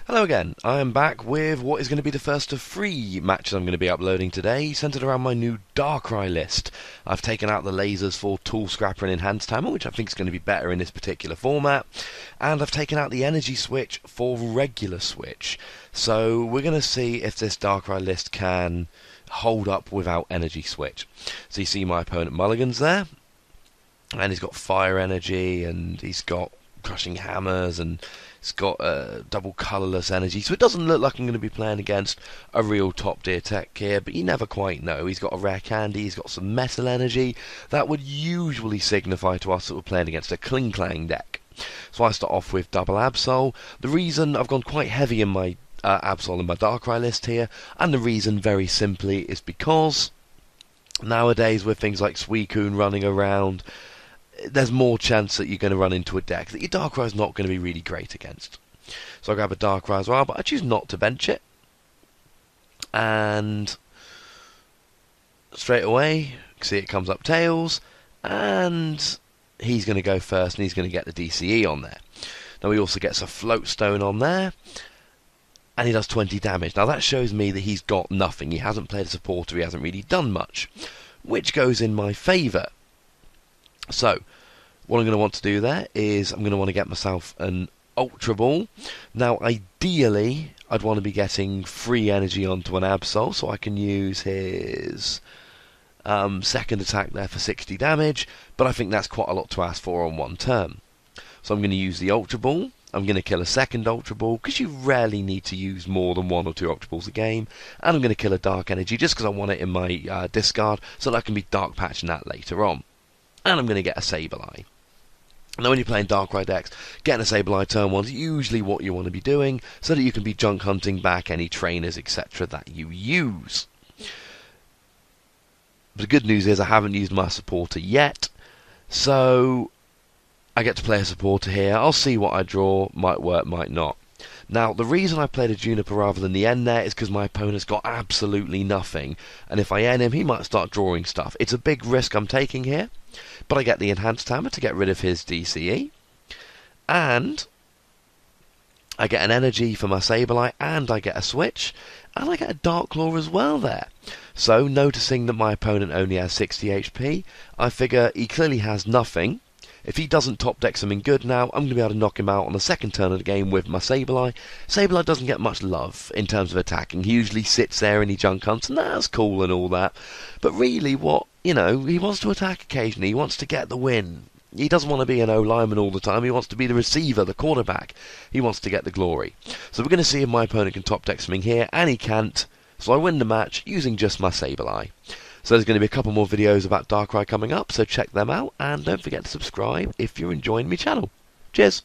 Hello again, I am back with what is going to be the first of 3 matches I'm going to be uploading today, centred around my new Darkrai list. I've taken out the lasers for Tool Scrapper and Enhanced Hammer, which I think is going to be better in this particular format, and I've taken out the Energy Switch for Regular Switch. So we're going to see if this Darkrai list can hold up without Energy Switch. So you see my opponent Mulligan's there, and he's got Fire Energy, and he's got Crushing Hammers, and it's got double colourless energy, so it doesn't look like I'm going to be playing against a real top tier tech here, but you never quite know. He's got a rare candy, he's got some metal energy. That would usually signify to us that we're playing against a Klink deck. So I start off with double Absol. The reason I've gone quite heavy in my Absol in my Darkrai list here, and the reason very simply is because nowadays with things like Suicune running around, there's more chance that you're going to run into a deck that your Darkrai is not going to be really great against. So I grab a Darkrai as well, but I choose not to bench it. And straight away, see it comes up tails, and he's going to go first, and he's going to get the DCE on there. Now he also gets a Float Stone on there, and he does 20 damage. Now that shows me that he's got nothing. He hasn't played a supporter, he hasn't really done much, which goes in my favour. So, what I'm going to want to do there is I'm going to want to get myself an Ultra Ball. Now, ideally, I'd want to be getting free energy onto an Absol, so I can use his second attack there for 60 damage, but I think that's quite a lot to ask for on one turn. So I'm going to use the Ultra Ball. I'm going to kill a second Ultra Ball, because you rarely need to use more than 1 or 2 Ultra Balls a game, and I'm going to kill a Dark Energy just because I want it in my discard, so that I can be Dark Patching that later on. And I'm going to get a Sableye. Now when you're playing Darkrai decks, getting a Sableye turn 1 is usually what you want to be doing, so that you can be junk hunting back any trainers, etc. that you use. But the good news is I haven't used my supporter yet, so I get to play a supporter here. I'll see what I draw, might work, might not. Now, the reason I played a Juniper rather than the N there is because my opponent's got absolutely nothing, and if I N him, he might start drawing stuff. It's a big risk I'm taking here, but I get the Enhanced Hammer to get rid of his DCE, and I get an energy for my Sableye, and I get a switch, and I get a Dark Claw as well there. So, noticing that my opponent only has 60 HP, I figure he clearly has nothing. If he doesn't top deck something good now, I'm going to be able to knock him out on the second turn of the game with my Sableye. Sableye doesn't get much love in terms of attacking. He usually sits there and he junk hunts, and that's cool and all that. But really, he wants to attack occasionally. He wants to get the win. He doesn't want to be an O-lineman all the time. He wants to be the receiver, the quarterback. He wants to get the glory. So we're going to see if my opponent can top deck something here, and he can't. So I win the match using just my Sableye. So there's going to be a couple more videos about Darkrai coming up, so check them out, and don't forget to subscribe if you're enjoying my channel. Cheers!